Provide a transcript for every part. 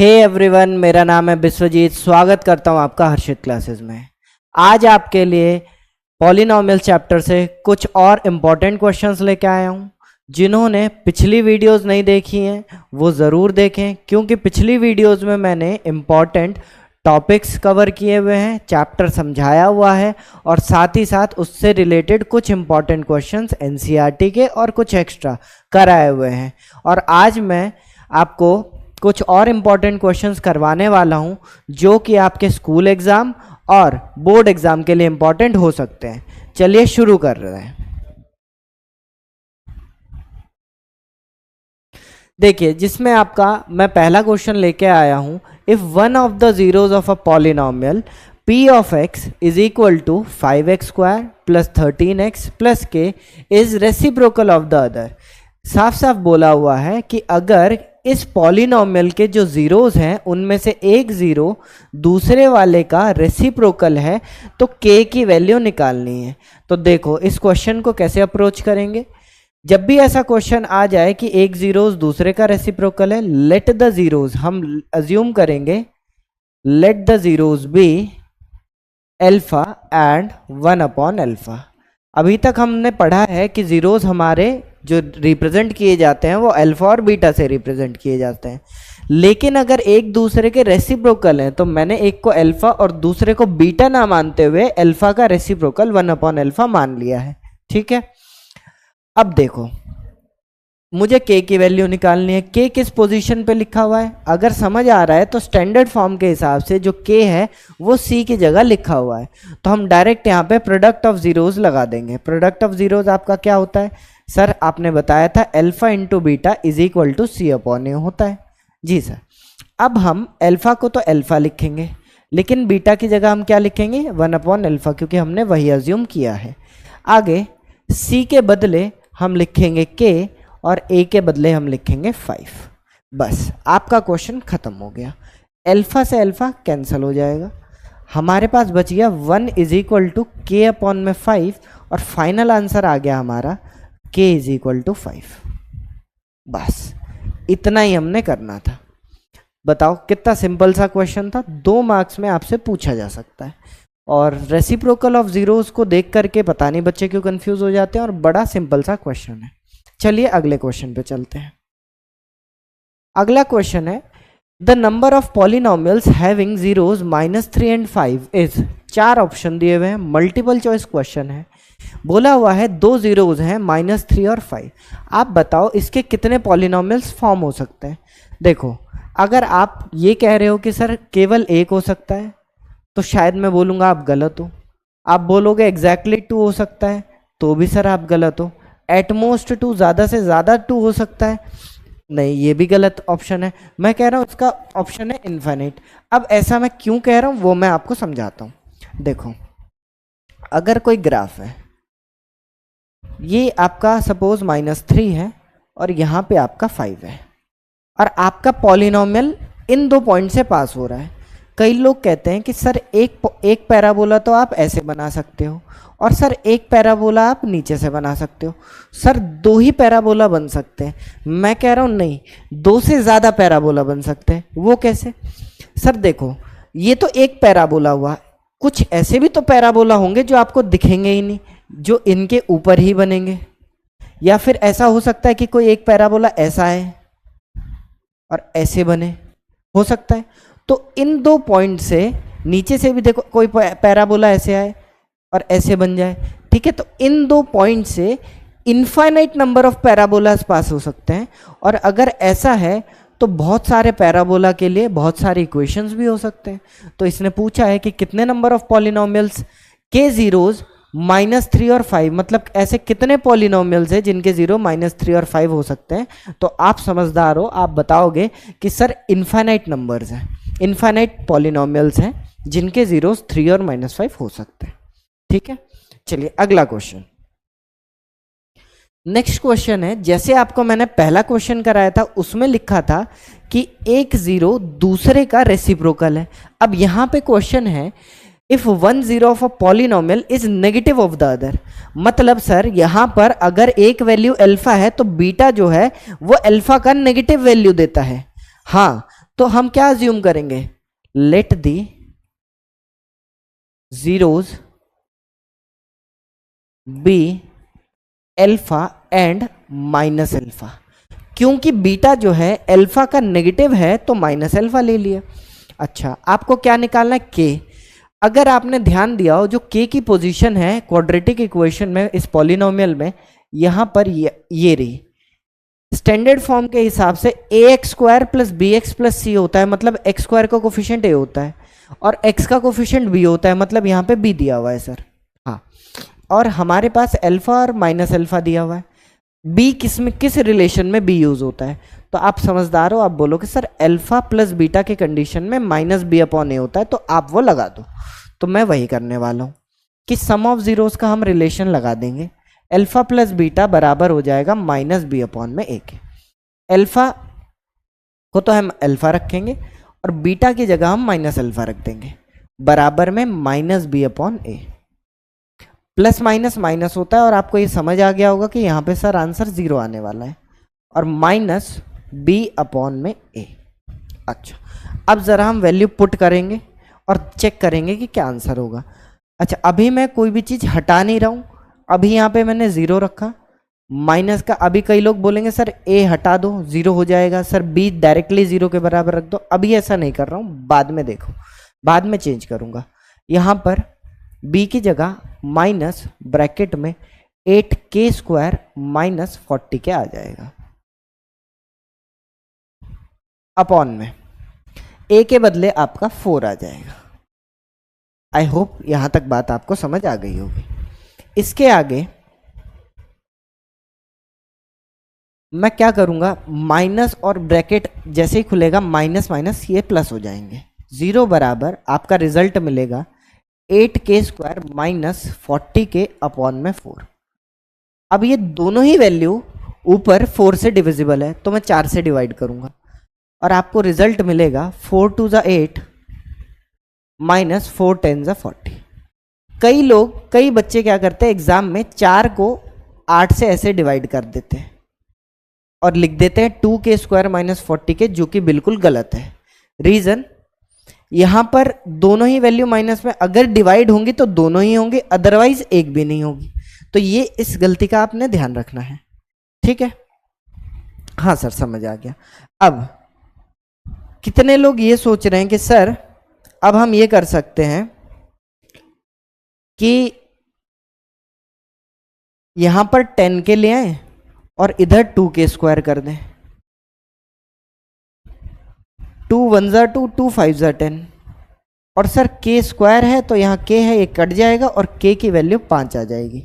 Hey everyone, मेरा नाम है विश्वजीत। स्वागत करता हूं आपका हर्षित क्लासेस में। आज आपके लिए पॉलिनोमियल चैप्टर से कुछ और इम्पॉर्टेंट क्वेश्चंस लेके आया हूं। जिन्होंने पिछली वीडियोस नहीं देखी हैं वो ज़रूर देखें, क्योंकि पिछली वीडियोस में मैंने इम्पॉर्टेंट टॉपिक्स कवर किए हुए हैं, चैप्टर समझाया हुआ है और साथ ही साथ उससे रिलेटेड कुछ इम्पॉर्टेंट क्वेश्चंस एनसीईआरटी के और कुछ एक्स्ट्रा कराए हुए हैं। और आज मैं आपको कुछ और इम्पॉर्टेंट क्वेश्चंस करवाने वाला हूं जो कि आपके स्कूल एग्ज़ाम और बोर्ड एग्ज़ाम के लिए इम्पॉर्टेंट हो सकते हैं। चलिए शुरू कर रहे हैं। देखिए, जिसमें आपका मैं पहला क्वेश्चन लेके आया हूं, if one of the zeros of a polynomial p of x is equal to 5x square plus 13x plus k is reciprocal of the other. साफ साफ बोला हुआ है कि अगर इस पॉलिनोमियल के जो जीरोज हैं उनमें से एक जीरो दूसरे वाले का रेसिप्रोकल है तो k की वैल्यू निकालनी है। तो देखो इस क्वेश्चन को कैसे अप्रोच करेंगे। जब भी ऐसा क्वेश्चन आ जाए कि एक जीरोज दूसरे का रेसिप्रोकल है, लेट द जीरोज, हम अज्यूम करेंगे let the zeros be alpha and 1 upon alpha. अभी तक हमने पढ़ा है कि जीरोज हमारे जो रिप्रेजेंट किए जाते हैं वो अल्फा और बीटा से रिप्रेजेंट किए जाते हैं, लेकिन अगर एक दूसरे के रेसिप्रोकल हैं तो मैंने एक को अल्फा और दूसरे को बीटा ना मानते हुए अल्फा का रेसिप्रोकल 1 अपॉन अल्फा मान लिया है। ठीक है, अब देखो मुझे k की वैल्यू निकालनी है। k किस पोजीशन पे लिखा हुआ है, अगर समझ आ रहा है तो स्टैंडर्ड फॉर्म के हिसाब से जो k है वो c की जगह लिखा हुआ है, तो हम डायरेक्ट यहाँ पे प्रोडक्ट ऑफ जीरोज लगा देंगे। प्रोडक्ट ऑफ जीरोज आपका क्या होता है सर, आपने बताया था alpha into beta is equal to C upon ए होता है। जी सर। अब हम अल्फा को तो अल्फा लिखेंगे, लेकिन बीटा की जगह हम क्या लिखेंगे 1 अपॉन अल्फा, क्योंकि हमने वही अज्यूम किया है। आगे c के बदले हम लिखेंगे k और a के बदले हम लिखेंगे 5। बस आपका क्वेश्चन खत्म हो गया। अल्फा से अल्फा कैंसिल हो जाएगा, हमारे पास बच गया 1 is equal to k upon में 5 और फाइनल आंसर आ गया हमारा k इज इक्वल टू 5। बस इतना ही हमने करना था। बताओ कितना सिंपल सा क्वेश्चन था, 2 मार्क्स में आपसे पूछा जा सकता है। और रेसिप्रोकल ऑफ जीरोस को देख करके पता नहीं बच्चे क्यों कंफ्यूज हो जाते हैं, और बड़ा सिंपल सा क्वेश्चन है। चलिए अगले क्वेश्चन पे चलते हैं। अगला क्वेश्चन है the number of polynomials having zeros -3 and 5 is. 4 option दिए हुए हैं, मल्टीपल चॉइस क्वेश्चन है। बोला हुआ है 2 जीरोस हैं -3 और 5। आप बताओ इसके कितने पॉलिनोमियल्स फॉर्म हो सकते हैं। देखो अगर आप ये कह रहे हो कि सर केवल एक हो सकता है तो शायद मैं बोलूँगा आप गलत हो। आप बोलोगे एग्जैक्टली 2 हो सकता है तो भी सर आप गलत हो। एटमोस्ट 2, ज़्यादा से ज़्यादा 2 हो सकता है, नहीं ये भी गलत ऑप्शन है। मैं कह रहा हूँ इसका ऑप्शन है इन्फिनिट। अब ऐसा मैं क्यों कह रहा हूँ वो मैं आपको समझाता हूँ। देखो अगर कोई ग्राफ है, ये आपका सपोज -3 है और यहाँ पे आपका 5 है, और आपका पॉलिनोमियल इन 2 पॉइंट से पास हो रहा है। कई लोग कहते हैं कि सर एक पैराबोला तो आप ऐसे बना सकते हो, और सर एक पैराबोला आप नीचे से बना सकते हो। सर 2 ही पैराबोला बन सकते हैं। मैं कह रहा हूँ नहीं, 2 से ज़्यादा पैराबोला बन सकते हैं। वो कैसे सर, देखो ये तो एक पैराबोला हुआ, कुछ ऐसे भी तो पैराबोला होंगे जो आपको दिखेंगे ही नहीं, जो इनके ऊपर ही बनेंगे। या फिर ऐसा हो सकता है कि कोई एक पैराबोला ऐसा है और ऐसे बने, हो सकता है। तो इन 2 पॉइंट से नीचे से भी देखो कोई पैराबोला ऐसे आए और ऐसे बन जाए। ठीक है, तो इन 2 पॉइंट से इनफाइनाइट नंबर ऑफ पैराबोलास पास हो सकते हैं। और अगर ऐसा है तो बहुत सारे पैराबोला के लिए बहुत सारे इक्वेशंस भी हो सकते हैं। तो इसने पूछा है कि कितने नंबर ऑफ पॉलिनोमियल्स के जीरोज -3 और 5, मतलब ऐसे कितने पॉलिनोमियल्स हैं जिनके जीरो -3 और 5 हो सकते हैं। तो आप समझदार हो, आप बताओगे कि सर इनफाइनाइट नंबर्स हैं, इनफाइनाइट पॉलिनोमियल्स हैं जिनके जीरोस 3 और -5 हो सकते हैं। ठीक है, चलिए अगला क्वेश्चन। नेक्स्ट क्वेश्चन है, जैसे आपको मैंने पहला क्वेश्चन कराया था उसमें लिखा था कि एक जीरो दूसरे का रेसिप्रोकल है। अब यहाँ पे क्वेश्चन है if 1 zero of a polynomial is negative of the other. मतलब सर यहाँ पर अगर एक वैल्यू अल्फा है तो बीटा जो है वो अल्फा का नेगेटिव वैल्यू देता है। हाँ, तो हम क्या अज्यूम करेंगे, let the zeros be alpha and minus alpha, क्योंकि बीटा जो है एल्फा का नेगेटिव है तो माइनस एल्फा ले लिया। अच्छा, आपको क्या निकालना है, के। अगर आपने ध्यान दिया हो, जो के की पोजीशन है क्वाड्रेटिक इक्वेशन में, इस पॉलिनोमियल में, यहां पर ये रही। स्टैंडर्ड फॉर्म के हिसाब से A X square plus B X plus C होता है, मतलब एक्स स्क्वायर का कोफिशिएंट ए होता है और एक्स का कोफिशिएंट बी होता है, मतलब यहाँ पे बी दिया हुआ है सर। हाँ, और हमारे पास अल्फा और माइनस अल्फा दिया हुआ है। बी किस रिलेशन में बी यूज होता है, तो आप समझदार हो, आप बोलो कि सर अल्फा प्लस बीटा के कंडीशन में माइनस बी अपॉन ए होता है, तो आप वो लगा दो। तो मैं वही करने वाला हूँ कि सम ऑफ जीरोस का हम रिलेशन लगा देंगे। अल्फा प्लस बीटा बराबर हो जाएगा माइनस बी अपॉन में ए के। अल्फा को तो हम अल्फा रखेंगे और बीटा की जगह हम माइनस अल्फा रख देंगे, बराबर में माइनस बी अपॉन ए। प्लस माइनस माइनस होता है और आपको ये समझ आ गया होगा कि यहाँ पे सर आंसर 0 आने वाला है, और माइनस बी अपॉन में ए। अच्छा, अब ज़रा हम वैल्यू पुट करेंगे और चेक करेंगे कि क्या आंसर होगा। अच्छा, अभी मैं कोई भी चीज़ हटा नहीं रहा हूँ, अभी यहाँ पे मैंने 0 रखा, माइनस का। अभी कई लोग बोलेंगे सर ए हटा दो 0 हो जाएगा, सर बी डायरेक्टली 0 के बराबर रख दो। अभी ऐसा नहीं कर रहा हूँ, बाद में देखो, बाद में चेंज करूँगा। यहाँ पर b की जगह माइनस ब्रैकेट में 8k स्क्वायर माइनस 40k आ जाएगा, अपॉन में a के बदले आपका 4 आ जाएगा। आई होप यहां तक बात आपको समझ आ गई होगी। इसके आगे मैं क्या करूंगा, माइनस और ब्रैकेट जैसे ही खुलेगा माइनस माइनस ये प्लस हो जाएंगे, 0 बराबर आपका रिजल्ट मिलेगा 8k square minus 40k upon में 4। अब ये दोनों ही वैल्यू ऊपर 4 से डिविजिबल है, तो मैं 4 से डिवाइड करूंगा और आपको रिजल्ट मिलेगा 4 2 ज़ा 8 माइनस 4 10 ज़ा 40। कई बच्चे क्या करते हैं, एग्जाम में 4 को 8 से ऐसे डिवाइड कर देते हैं और लिख देते हैं 2k स्क्वायर माइनस 40k, जो कि बिल्कुल गलत है। रीजन, यहां पर दोनों ही वैल्यू माइनस में अगर डिवाइड होंगी तो दोनों ही होंगे, अदरवाइज एक भी नहीं होगी। तो ये इस गलती का आपने ध्यान रखना है, ठीक है। हाँ सर, समझ आ गया। अब कितने लोग ये सोच रहे हैं कि सर अब हम ये कर सकते हैं कि यहां पर 10k ले आए और इधर 2k स्क्वायर कर दें। 2 1 ज़ा 2 2 5 ज़ा 10, और सर k स्क्वायर है तो यहाँ k है, ये कट जाएगा और k की वैल्यू 5 आ जाएगी।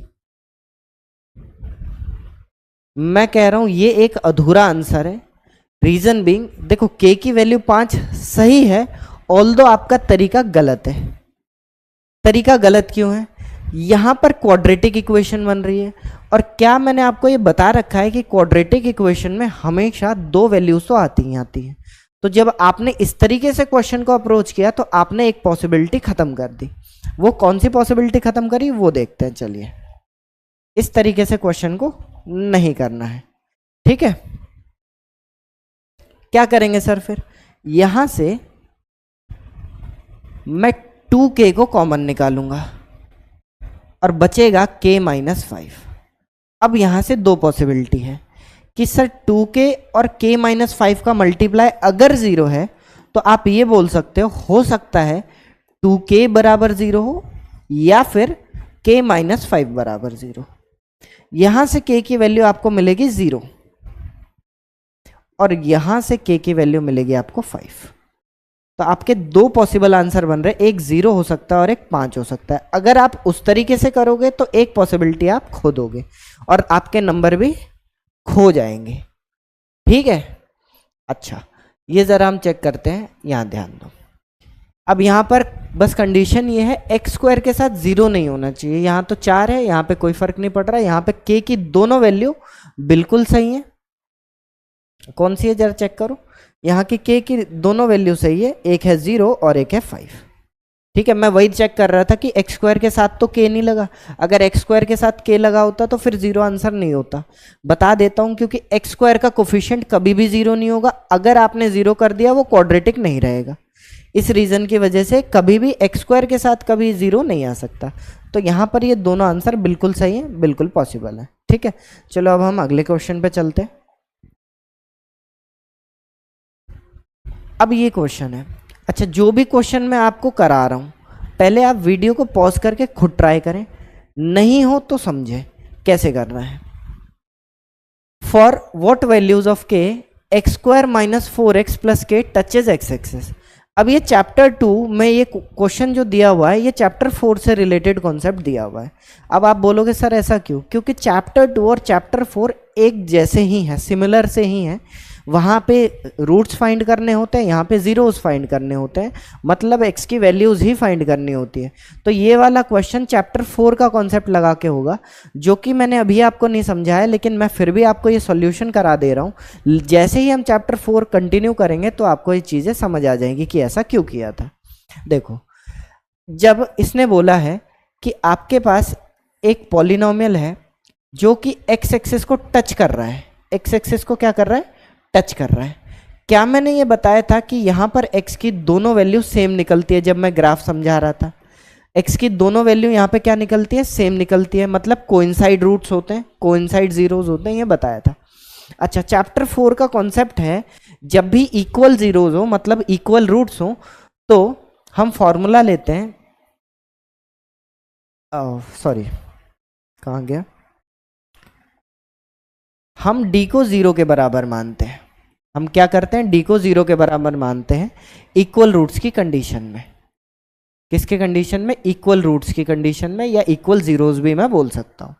मैं कह रहा हूं ये एक अधूरा आंसर है। रीजन बीइंग, देखो k की वैल्यू 5 सही है, ऑल्दो आपका तरीका गलत है। तरीका गलत क्यों है, यहां पर क्वाड्रेटिक इक्वेशन बन रही है, और क्या मैंने आपको ये बता रखा है कि क्वाड्रेटिक इक्वेशन में हमेशा 2 वैल्यूज तो आती ही आती हैं। तो जब आपने इस तरीके से क्वेश्चन को अप्रोच किया तो आपने एक पॉसिबिलिटी खत्म कर दी। वो कौन सी पॉसिबिलिटी खत्म करी वो देखते हैं। चलिए, इस तरीके से क्वेश्चन को नहीं करना है, ठीक है। क्या करेंगे सर, फिर यहां से मैं 2k को कॉमन निकालूंगा और बचेगा k माइनस 5। अब यहां से 2 पॉसिबिलिटी है कि सर 2k और k माइनस 5 का मल्टीप्लाई अगर 0 है तो आप ये बोल सकते हो सकता है 2k बराबर 0 हो या फिर k माइनस 5 बराबर 0। यहां से k की वैल्यू आपको मिलेगी 0 और यहां से k की वैल्यू मिलेगी आपको 5। तो आपके 2 पॉसिबल आंसर बन रहे, एक 0 हो सकता है और एक 5 हो सकता है। अगर आप उस तरीके से करोगे तो एक पॉसिबिलिटी आप खो दोगे और आपके नंबर भी खो जाएंगे, ठीक है। अच्छा, ये जरा हम चेक करते हैं, यहां ध्यान दो। अब यहां पर बस कंडीशन ये है, एक्स स्क्वायर के साथ 0 नहीं होना चाहिए। यहां तो 4 है, यहां पे कोई फर्क नहीं पड़ रहा है। यहां पे k की दोनों वैल्यू बिल्कुल सही है। कौन सी है जरा चेक करो, यहाँ की k की दोनों वैल्यू सही है, एक है 0 और एक है 5, ठीक है, मैं वही चेक कर रहा था कि एक्स स्क्वायर के साथ तो के नहीं लगा, अगर एक्स स्क्वायर के साथ के लगा होता तो फिर जीरो आंसर नहीं होता। बता देता हूं, क्योंकि एक्स स्क्वायर का कोफिशिएंट कभी भी जीरो नहीं होगा, अगर आपने जीरो कर दिया वो क्वाड्रेटिक नहीं रहेगा। इस रीजन की वजह से कभी भी एक्स स्क्वायर के साथ कभी जीरो नहीं आ सकता। तो यहाँ पर ये दोनों आंसर बिल्कुल सही है, बिल्कुल पॉसिबल है। ठीक है, चलो अब हम अगले क्वेश्चन पे चलते हैं। अब ये क्वेश्चन है, अच्छा जो भी क्वेश्चन मैं आपको करा रहा हूँ पहले आप वीडियो को पॉज करके खुद ट्राई करें, नहीं हो तो समझें कैसे करना है। फॉर व्हाट वैल्यूज ऑफ के x square minus 4x plus के टचेज एक्स एक्सिस। अब ये चैप्टर 2 में ये क्वेश्चन जो दिया हुआ है ये चैप्टर 4 से रिलेटेड कॉन्सेप्ट दिया हुआ है। अब आप बोलोगे सर ऐसा क्यों, क्योंकि चैप्टर 2 और चैप्टर 4 एक जैसे ही हैं, सिमिलर से ही हैं। वहाँ पे रूट्स फाइंड करने होते हैं, यहाँ पे जीरोस फाइंड करने होते हैं, मतलब एक्स की वैल्यूज़ ही फाइंड करनी होती है। तो ये वाला क्वेश्चन चैप्टर 4 का कॉन्सेप्ट लगा के होगा, जो कि मैंने अभी आपको नहीं समझाया, लेकिन मैं फिर भी आपको ये सॉल्यूशन करा दे रहा हूँ। जैसे ही हम चैप्टर 4 कंटिन्यू करेंगे तो आपको ये चीज़ें समझ आ जाएंगी कि ऐसा क्यों किया था। देखो, जब इसने बोला है कि आपके पास एक पॉलिनोमियल है जो कि एक्स एक्सिस को टच कर रहा है, एक्स एक्सिस को क्या कर रहा है, टच कर रहा है। क्या मैंने ये बताया था कि यहाँ पर x की दोनों वैल्यू सेम निकलती है? जब मैं ग्राफ समझा रहा था x की दोनों वैल्यू यहाँ पे क्या निकलती है, सेम निकलती है, मतलब कोइंसाइड रूट्स होते हैं, कोइंसाइड जीरोज होते हैं, ये बताया था। अच्छा, चैप्टर 4 का कॉन्सेप्ट है जब भी इक्वल जीरोज हो, मतलब इक्वल रूट्स हो, तो हम फॉर्मूला लेते हैं, सॉरी कहाँ गया, हम d को 0 के बराबर मानते हैं। हम क्या करते हैं, d को 0 के बराबर मानते हैं इक्वल रूट्स की कंडीशन में। किसके कंडीशन में, इक्वल रूट्स की कंडीशन में, या इक्वल जीरोस भी मैं बोल सकता हूँ।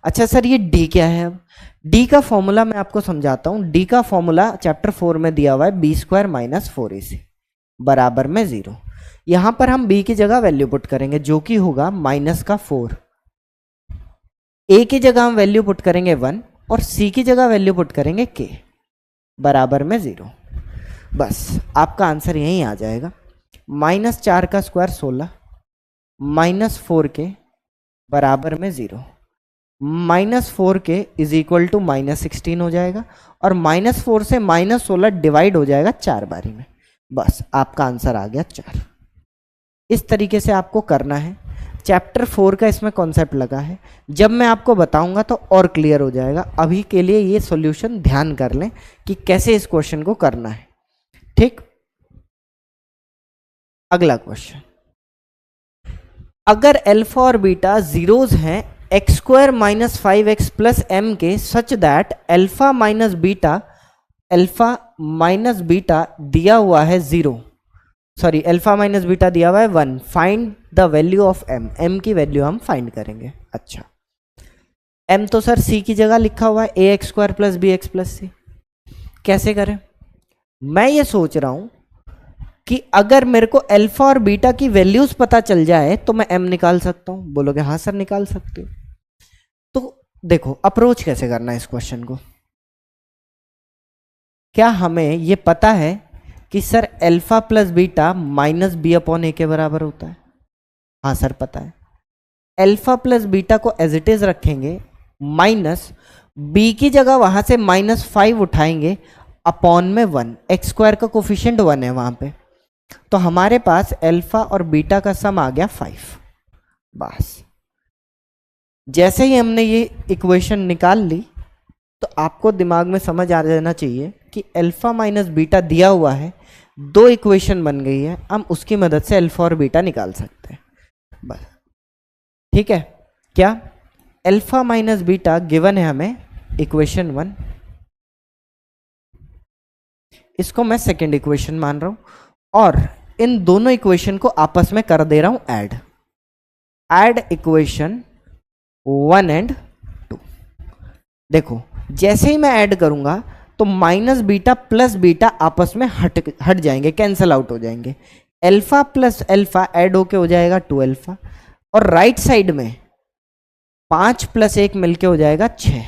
अच्छा सर ये d क्या है, अब d का फॉर्मूला मैं आपको समझाता हूँ। d का फॉर्मूला चैप्टर 4 में दिया हुआ है, बी स्क्वायर माइनस 4ac बराबर में 0। यहां पर हम b की जगह वैल्यू पुट करेंगे जो कि होगा माइनस का 4, a की जगह हम वैल्यू पुट करेंगे 1 और c की जगह वैल्यू पुट करेंगे k बराबर में 0। बस आपका आंसर यहीं आ जाएगा। माइनस 4 का स्क्वायर 16 माइनस 4 के बराबर में 0, माइनस 4 के इज इक्वल टू माइनस 16 हो जाएगा, और माइनस 4 से माइनस 16 डिवाइड हो जाएगा 4 बारी में। बस आपका आंसर आ गया 4। इस तरीके से आपको करना है। चैप्टर 4 का इसमें कॉन्सेप्ट लगा है, जब मैं आपको बताऊंगा तो और क्लियर हो जाएगा। अभी के लिए ये सॉल्यूशन ध्यान कर लें कि कैसे इस क्वेश्चन को करना है। ठीक, अगला क्वेश्चन, अगर अल्फा और बीटा जीरोज हैं X square minus 5x plus M के such that alpha minus beta दिया हुआ है 0, सॉरी अल्फा माइनस बीटा दिया हुआ है 1, find the value of m, m की वैल्यू हम फाइंड करेंगे। अच्छा, m तो सर c की जगह लिखा हुआ है ax square plus B X plus C. कैसे करें, मैं ये सोच रहा हूं कि अगर मेरे को अल्फा और बीटा की वैल्यूज पता चल जाए तो मैं m निकाल सकता हूं। बोलोगे हाँ सर निकाल सकते हो। तो देखो अप्रोच कैसे करना है इस क्वेश्चन को। क्या हमें ये पता है कि sir alpha plus beta minus b upon a के बराबर होता है? हाँ सर पता है। अल्फा प्लस बीटा को एज इट इज रखेंगे, माइनस बी की जगह वहां से -5 उठाएंगे, अपॉन में 1, एक्स स्क्वायर का कोफिशिएंट 1 है वहां पे, तो हमारे पास अल्फा और बीटा का सम आ गया 5। बस जैसे ही हमने ये इक्वेशन निकाल ली तो आपको दिमाग में समझ आ जाना चाहिए कि अल्फा माइनस बीटा दिया हुआ है, 2 इक्वेशन बन गई है, हम उसकी मदद से अल्फा और बीटा निकाल सकते हैं। बस ठीक है, क्या अल्फा माइनस बीटा गिवन है हमें इक्वेशन 1, इसको मैं सेकेंड इक्वेशन मान रहा हूं और इन दोनों इक्वेशन को आपस में कर दे रहा हूं ऐड इक्वेशन 1 एंड 2। देखो जैसे ही मैं ऐड करूंगा तो माइनस बीटा प्लस बीटा आपस में हट जाएंगे, कैंसल आउट हो जाएंगे। अल्फा प्लस अल्फा ऐड होके हो जाएगा 2 अल्फा, और राइट साइड में 5 प्लस 1 मिलके हो जाएगा 6।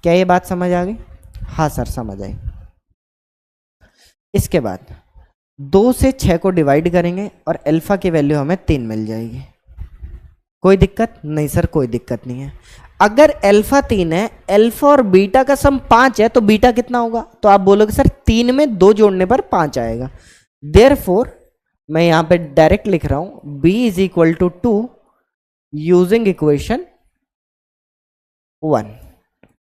क्या ये बात समझ आ गई? हाँ सर समझ आई। इसके बाद 2 से 6 को डिवाइड करेंगे और अल्फा की वैल्यू हमें 3 मिल जाएगी। कोई दिक्कत नहीं सर, कोई दिक्कत नहीं है। अगर अल्फा 3 है, अल्फा और बीटा का सम 5 है, तो बीटा कितना होगा? तो आप बोलोगे सर 3 में 2 जोड़ने पर 5 आएगा। देयरफॉर मैं यहां पे डायरेक्ट लिख रहा हूं b is equal to 2 using equation 1।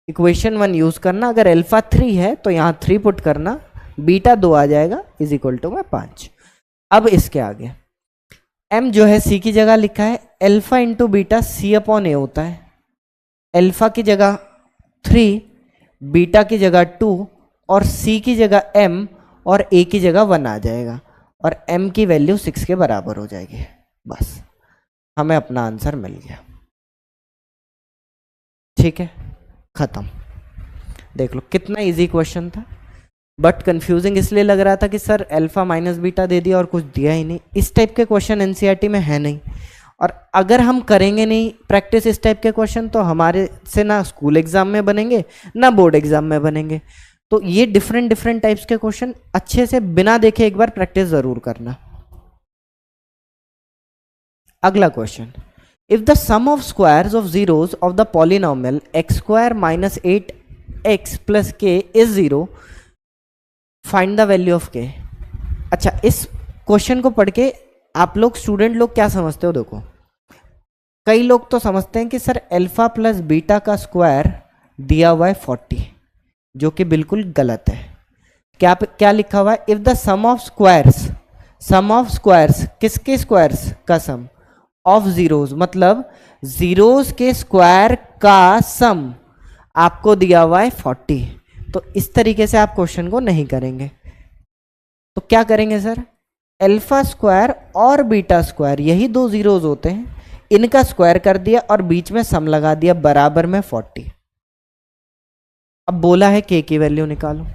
Equation 1 use करना, अगर अल्फा 3 है तो यहां 3 पुट करना, बीटा 2 आ जाएगा इज इक्वल टू में 5। अब इसके आगे m जो है c की जगह लिखा है, alpha into beta c upon ए होता है। अल्फा की जगह 3, बीटा की जगह 2 और c की जगह m और a की जगह 1 आ जाएगा और m की वैल्यू 6 के बराबर हो जाएगी। बस हमें अपना आंसर मिल गया। ठीक है, खत्म। देख लो कितना इजी क्वेश्चन था, बट कंफ्यूजिंग इसलिए लग रहा था कि सर अल्फा माइनस बीटा दे दिया और कुछ दिया ही नहीं। इस टाइप के क्वेश्चन एनसीईआरटी में है नहीं, और अगर हम करेंगे नहीं प्रैक्टिस इस टाइप के क्वेश्चन तो हमारे से ना स्कूल एग्जाम में बनेंगे ना बोर्ड एग्जाम में बनेंगे। तो ये डिफरेंट टाइप्स के क्वेश्चन अच्छे से बिना देखे एक बार प्रैक्टिस जरूर करना। अगला question, if the sum of squares of zeros of the polynomial x square minus 8x plus k is 0, find the value of k. अच्छा, इस क्वेश्चन को पढ़ के आप लोग स्टूडेंट लोग क्या समझते हो? देखो, कई लोग तो समझते हैं कि सर अल्फा प्लस बीटा का स्क्वायर दिया हुआ है 40, जो कि बिल्कुल गलत है। क्या लिखा हुआ है? If the sum of squares किसके स्क्वायर्स का सम? ऑफ जीरोस, मतलब जीरोस के स्क्वायर का सम आपको दिया हुआ है 40। तो इस तरीके से आप क्वेश्चन को नहीं करेंगे। तो क्या करेंगे सर? अल्फा स्क्वायर और बीटा स्क्वायर, यही 2 जीरोस होते हैं, इनका स्क्वायर कर दिया और बीच में सम लगा दिया बराबर में 40। अब बोला है के की वैल्यू निकालो।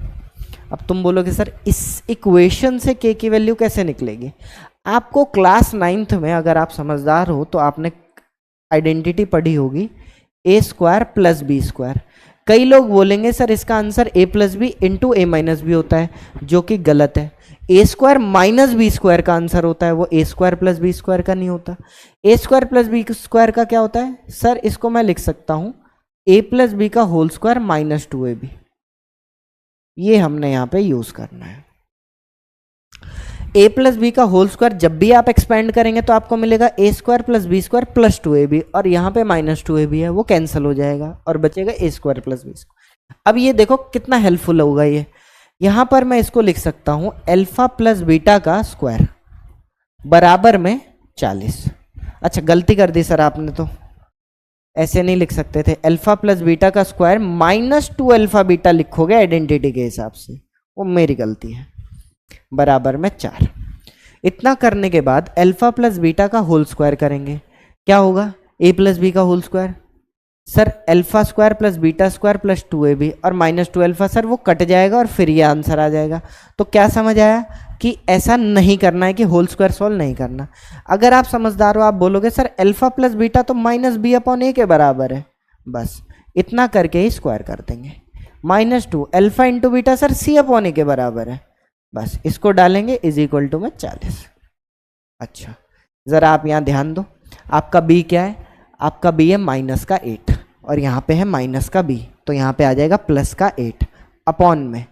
अब तुम बोलोगे सर इस इक्वेशन से के की वैल्यू कैसे निकलेगी? आपको क्लास 9th में अगर आप समझदार हो तो आपने आइडेंटिटी पढ़ी होगी, a square plus b square. कई लोग बोलेंगे सर इसका answer a plus b into a minus b होता है, जो कि गलत है। A square minus b square का आंसर होता है, वो a square plus b square का नहीं होता। A square plus b square का क्या होता है? सर इसको मैं लिख सकता हूं ए प्लस बी का होल स्क्वायर माइनस 2ab। ये हमने यहां पे यूज करना है। ए प्लस बी का होल स्क्वायर जब भी आप एक्सपेंड करेंगे तो आपको मिलेगा a square plus b square plus 2ab, और यहाँ पे माइनस 2ab है, वो कैंसिल हो जाएगा और बचेगा ए स्क्वायर प्लस बी स्क्वायर। अब ये देखो कितना हेल्पफुल होगा ये। यहाँ पर मैं इसको लिख सकता हूँ अल्फा प्लस बीटा का स्क्वायर बराबर में 40। अच्छा, गलती कर दी सर आपने, तो ऐसे नहीं लिख सकते थे। अल्फा प्लस बीटा का स्क्वायर माइनस 2 अल्फा बीटा लिखोगे आइडेंटिटी के हिसाब से, वो मेरी गलती है, बराबर में 4। इतना करने के बाद अल्फा प्लस बीटा का होल स्क्वायर करेंगे, क्या होगा? ए प्लस बी का whole square. Sir alpha square plus beta square plus 2ab और माइनस 2 अल्फा, सर वो कट जाएगा और फिर ये आंसर आ जाएगा। तो क्या समझ आया कि ऐसा नहीं करना है कि होल स्क्वायर सॉल्व नहीं करना। अगर आप समझदार हो आप बोलोगे सर अल्फा प्लस बीटा तो माइनस बी अपॉन ए के बराबर है, बस इतना करके ही स्क्वायर कर देंगे। Minus 2 alpha into beta sir c upon a के बराबर है, बस इसको डालेंगे इज इक्वल टू में 40। अच्छा, ज़रा आप यहाँ ध्यान दो, आपका b क्या है? आपका b है माइनस का 8 और यहाँ पे है माइनस का b, तो यहाँ पे आ जाएगा प्लस का 8 अपॉन में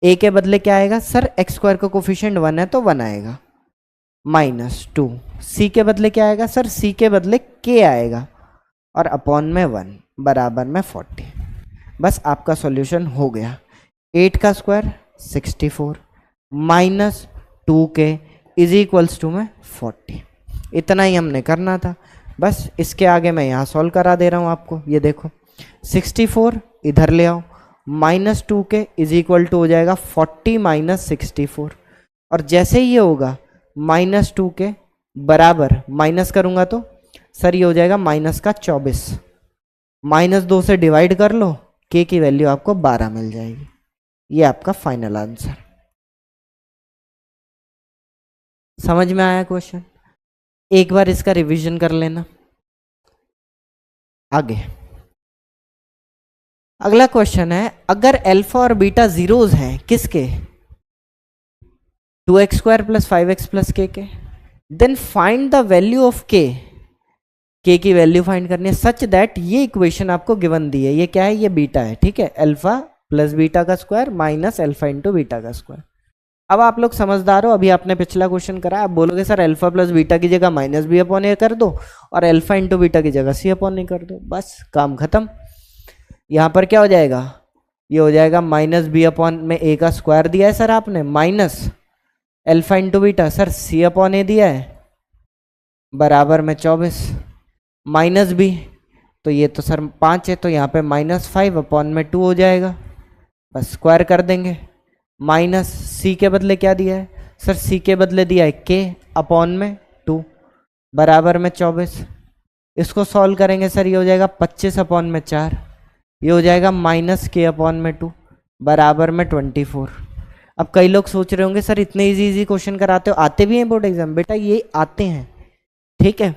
a के बदले क्या आएगा? सर एक्स स्क्वायर का कोफिशिएंट 1 है तो 1 आएगा, माइनस 2। c के बदले क्या आएगा? सर c के बदले k आएगा और अपॉन में 1 बराबर में 40। बस आपका सॉल्यूशन हो गया। 8 का square 64 minus 2k is equals to में 40। इतना ही हमने करना था, बस इसके आगे मैं यहाँ सॉल्व करा दे रहा हूँ आपको। ये देखो 64 इधर ले आओ, minus 2k is equal to हो जाएगा 40 माइनस 64, और जैसे ही ये होगा माइनस 2k बराबर माइनस करूँगा तो सर ये हो जाएगा माइनस का 24। माइनस 2 से डिवाइड कर लो, k की वैल्यू आपको 12 मिल जाएगी। ये आपका फाइनल आंसर। समझ में आया क्वेश्चन? एक बार इसका रिवीजन कर लेना। आगे अगला क्वेश्चन है, अगर अल्फा और बीटा जीरोस हैं किसके? 2x² + 5x + k। Then find the value of k की वैल्यू फाइंड करनी है सच दैट ये इक्वेशन आपको गिवन दी है। ये क्या है? ये बीटा है, ठीक है, अल्फा प्लस बीटा का square minus alpha into beta का स्क्वायर। अब आप लोग समझदार हो, अभी आपने पिछला क्वेश्चन करा, आप बोलोगे सर अल्फा प्लस बीटा की जगह माइनस बी अपॉन ए कर दो और अल्फा इंटू बीटा की जगह सी अपॉन ए कर दो, बस काम खत्म। यहाँ पर क्या हो जाएगा? ये हो जाएगा माइनस बी अपॉन में ए का स्क्वायर दिया है सर आपने, minus alpha into beta sir c upon a दिया है, बराबर में 24 माइनस बी, तो ये तो सर 5 है, तो यहाँ पे -5 अपॉन में 2 हो जाएगा, बस स्क्वायर कर देंगे। माइनस सी के बदले क्या दिया है सर? सी के बदले दिया है के अपॉन में 2 बराबर में 24। इसको सॉल्व करेंगे सर, ये हो जाएगा 25 अपॉन में 4, ये हो जाएगा माइनस के अपॉन में 2 बराबर में 24। अब कई लोग सोच रहे होंगे सर इतने इजी क्वेश्चन कराते हो, आते भी हैं बोर्ड एग्जाम? बेटा ये आते हैं, ठीक है,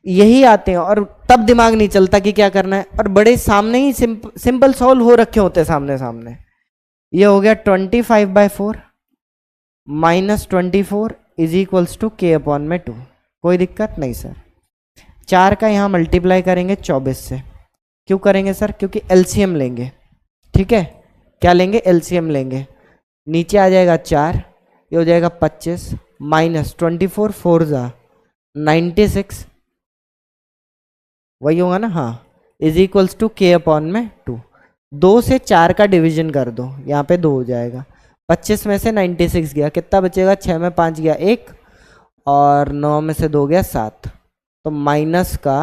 यही आते हैं, और तब दिमाग नहीं चलता कि क्या करना है, और बड़े सामने ही सिंपल सॉल्व हो रखे होते सामने सामने। ये हो गया 25/4 माइनस 24 इज इक्वल्स टू के अपॉन में 2। कोई दिक्कत नहीं सर। 4 का यहाँ मल्टीप्लाई करेंगे 24 से। क्यों करेंगे सर? क्योंकि एलसीएम लेंगे, ठीक है, क्या लेंगे? एलसीएम लेंगे। नीचे आ जाएगा 4, ये हो जाएगा 25 माइनस 24 4 जा 96, वही होगा ना, हाँ, इज इक्वल्स टू के अपॉन में 2। 2 से 4 का डिवीजन कर दो, यहाँ पे 2 हो जाएगा। 25 में से 96 गया, कितना बचेगा? 6 में 5 गया 1, और 9 में से 2 गया 7, तो माइनस का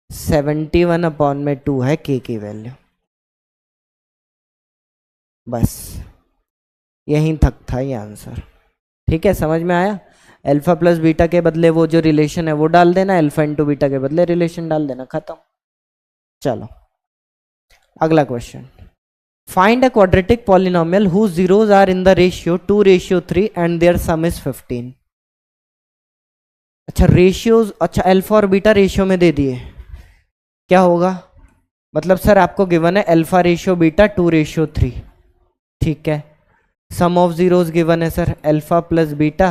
71 अपॉन में 2 है के की वैल्यू। बस यहीं तक था ये आंसर, ठीक है, समझ में आया? अल्फा प्लस बीटा के बदले वो जो रिलेशन है वो डाल देना, अल्फा इंटू बीटा के बदले रिलेशन डाल देना, खत्म। चलो अगला question, find a quadratic polynomial whose zeros are in the ratio 2:3 and their sum is 15। अच्छा रेशियोज, अच्छा अल्फा और बीटा रेशियो में दे दिए, क्या होगा? मतलब सर आपको गिवन है अल्फा रेशियो बीटा 2:3, ठीक है, सम ऑफ जीरोस गिवन है sir alpha plus beta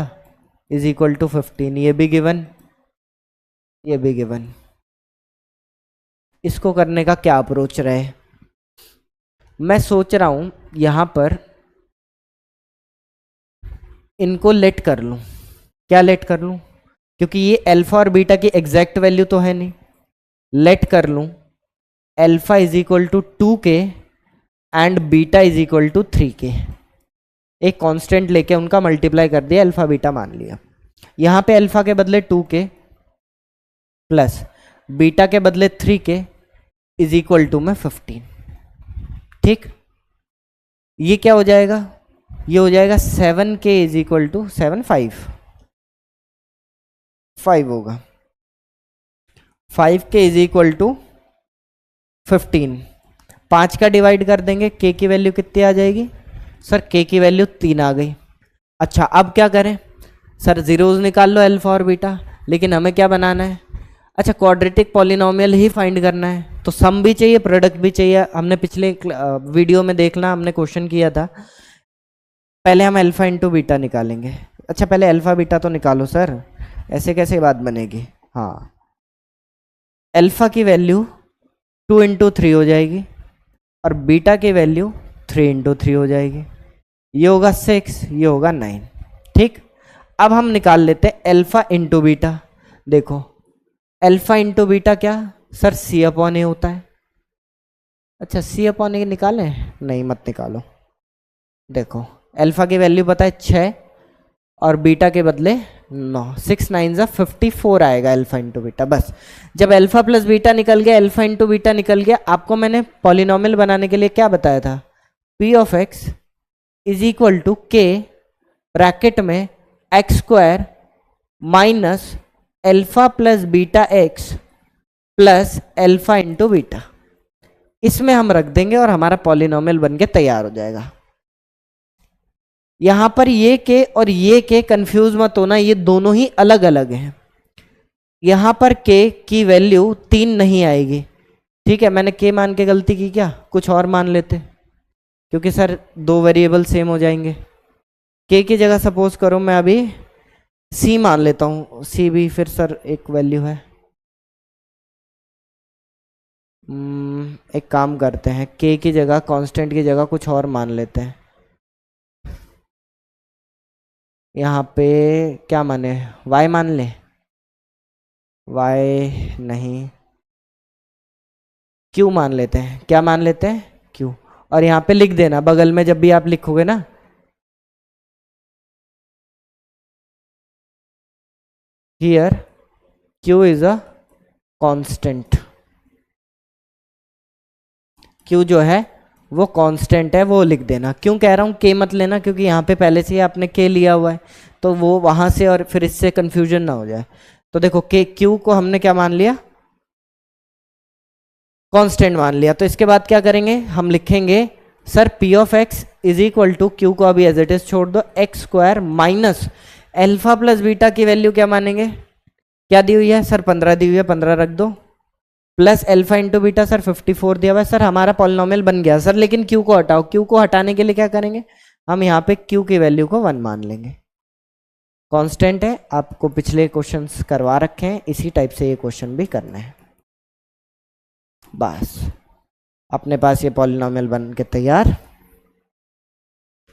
is equal to 15, ये भी गिवन, ये भी गिवन। इसको करने का क्या अप्रोच रहे? मैं सोच रहा हूं यहां पर इनको लेट कर लूं। क्या लेट कर लूं? क्योंकि ये अल्फा और बीटा की एग्जैक्ट वैल्यू तो है नहीं, लेट कर लूं alpha is equal to 2k and beta is equal to 3k। एक कांस्टेंट लेके उनका मल्टीप्लाई कर दिया, अल्फा बीटा मान लिया। यहां पे अल्फा के बदले 2k प्लस बीटा के बदले 3k इज इक्वल टू में 15, ठीक। ये क्या हो जाएगा? ये हो जाएगा 7k इज इक्वल टू 5 होगा, 5k इज इक्वल टू 15। 5 का डिवाइड कर देंगे, k की वैल्यू कितनी आ जाएगी सर? k की वैल्यू 3 आ गई। अच्छा अब क्या करें सर? जीरोज निकाल लो अल्फा और बीटा, लेकिन हमें क्या बनाना है? अच्छा क्वाड्रेटिक पॉलिनोमियल ही फाइंड करना है, तो सम भी चाहिए प्रोडक्ट भी चाहिए। हमने पिछले वीडियो में देखना, हमने क्वेश्चन किया था, पहले हम अल्फा इंटू बीटा निकालेंगे। अच्छा पहले अल्फा बीटा तो निकालो सर, ऐसे कैसे बात बनेगी? हाँ, अल्फा की वैल्यू 2 इंटू 3 हो जाएगी और बीटा की वैल्यू 3 इंटू 3 हो जाएगी। ये होगा 6, ये होगा 9, ठीक। अब हम निकाल लेते हैं अल्फा इंटू बीटा। देखो अल्फा इंटू बीटा क्या सर? सी अपॉन ए होता है। अच्छा सी अपॉन ए निकालें? नहीं मत निकालो। देखो अल्फा की वैल्यू पता है 6 और बीटा के बदले 9, 6 9 जा 54 आएगा अल्फा इंटू बीटा। बस जब अल्फा प्लस बीटा निकल गया, अल्फा इंटू बीटा निकल गया, आपको मैंने पॉलिनोमियल बनाने के लिए क्या बताया था? P of x is equal to k bracket में x² minus alpha plus beta x plus alpha into beta, इसमें हम रख देंगे और हमारा पॉलिनोमियल बन के तैयार हो जाएगा। यहां पर ये के और ये के कंफ्यूज मत होना, ये दोनों ही अलग अलग हैं। यहां पर के की वैल्यू 3 नहीं आएगी, ठीक है। मैंने के मान के गलती की क्या? कुछ और मान लेते, क्योंकि सर 2 वेरिएबल सेम हो जाएंगे। के की जगह सपोज करो मैं अभी सी मान लेता हूँ, सी भी फिर सर एक वैल्यू है। एक काम करते हैं, के की जगह कांस्टेंट की जगह कुछ और मान लेते हैं। यहाँ पे क्या माने, y मान ले, y नहीं q मान लेते हैं। क्या मान लेते हैं, q। और यहाँ पे लिख देना बगल में जब भी आप लिखोगे ना, here q is a constant. q जो है वो कांस्टेंट है, वो लिख देना। क्यों कह रहा हूँ k मत लेना, क्योंकि यहाँ पे पहले से ही आपने k लिया हुआ है, तो वो वहां से और फिर इससे कंफ्यूजन ना हो जाए। तो देखो k q को हमने क्या मान लिया, कांस्टेंट मान लिया। तो इसके बाद क्या करेंगे, हम लिखेंगे sir p of x is equal to, q को अभी एज इट इज छोड़ दो, x square minus alpha plus beta की वैल्यू क्या मानेंगे, क्या दी हुई है सर, 15 दी हुई है, 15 रख दो, plus alpha into beta sir 54 दिया हुआ है। सर हमारा पॉलिनॉमियल बन गया सर, लेकिन क्यू को हटाओ। क्यू को हटाने के लिए क्या करेंगे, हम यहाँ पे क्यू की वैल्यू को 1 मान लेंगे। कांस्टेंट है, आपको पिछले क्वेश्चंस करवा रखे हैं, इसी टाइप से ये क्वेश्चन भी करना है। बस अपने पास ये पॉलिनॉमियल बन के तैयार,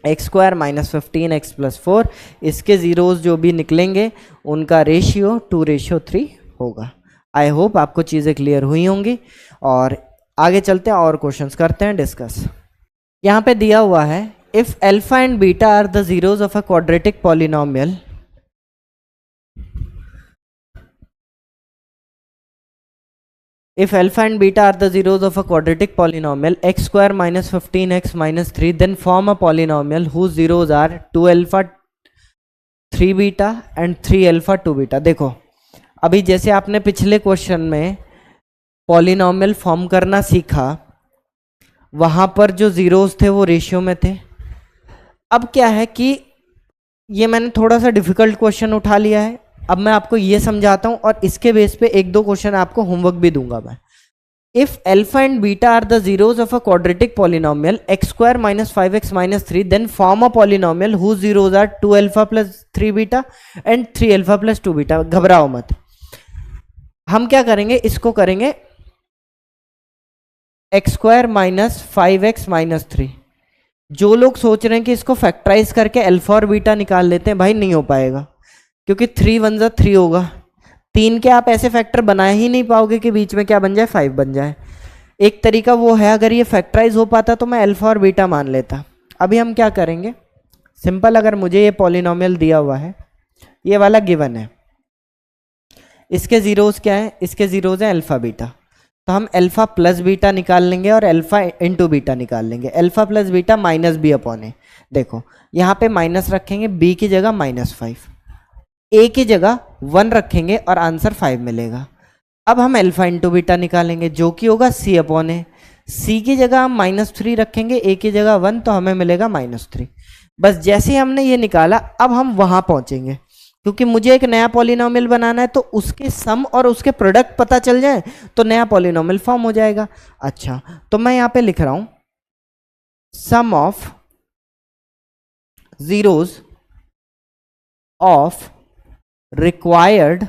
x square minus 15x plus 4, इसके जीरोस जो भी निकलेंगे उनका रेशियो 2:3 होगा। आई होप आपको चीज़ें क्लियर हुई होंगी, और आगे चलते हैं और क्वेश्चंस करते हैं डिस्कस। यहाँ पे दिया हुआ है, if alpha and beta are the zeros of a quadratic polynomial, if alpha and beta are the zeros of a quadratic polynomial x square minus 15x minus 3, then form a polynomial whose zeros are 2 alpha 3 beta and 3 alpha 2 beta। देखो अभी जैसे आपने पिछले question में polynomial form करना सीखा, वहां पर जो जीरोस थे वो रेशियो में थे। अब क्या है कि ये मैंने थोड़ा सा डिफिकल्ट क्वेश्चन उठा लिया है, अब मैं आपको ये समझाता हूं, और इसके बेस पे एक दो क्वेश्चन आपको होमवर्क भी दूंगा मैं। If alpha and beta are the zeros of a quadratic polynomial x square minus 5x minus 3, then form a polynomial whose zeros are 2 alpha plus 3 beta and 3 alpha plus 2 beta. घबराओ मत, हम क्या करेंगे, इसको करेंगे x square minus 5x minus 3। जो लोग सोच रहे हैं कि इसको फैक्टराइज करके अल्फा और बीटा निकाल लेते हैं, भाई नहीं हो पाएगा, क्योंकि 3 1 जा 3 होगा, 3 के आप ऐसे फैक्टर बना ही नहीं पाओगे कि बीच में क्या बन जाए, 5 बन जाए। एक तरीका वो है, अगर ये फैक्टराइज हो पाता तो मैं अल्फा और बीटा मान लेता। अभी हम क्या करेंगे, सिंपल, अगर मुझे ये पॉलिनॉमियल दिया हुआ है, ये वाला गिवन है, इसके जीरोस क्या है, इसके जीरोस हैं अल्फा बीटा, तो हम अल्फा प्लस बीटा निकाल लेंगे और अल्फा इंटू बीटा निकाल लेंगे। Alpha plus beta minus b upon a, देखो यहाँ पे माइनस रखेंगे, बी की जगह -5, ए की जगह 1 रखेंगे और आंसर 5 मिलेगा। अब हम अल्फा इंटू बीटा निकालेंगे, जो कि होगा सी अपॉन ए, सी की जगह हम -3 रखेंगे, ए की जगह 1, तो हमें मिलेगा -3। बस जैसे ही हमने ये निकाला, अब हम वहां पहुंचेंगे, क्योंकि मुझे एक नया पॉलिनॉमियल बनाना है, तो उसके सम और उसके प्रोडक्ट पता चल जाए तो नया पॉलिनॉमियल फॉर्म हो जाएगा। अच्छा, तो मैं यहां पे लिख रहा हूं sum of zeros of required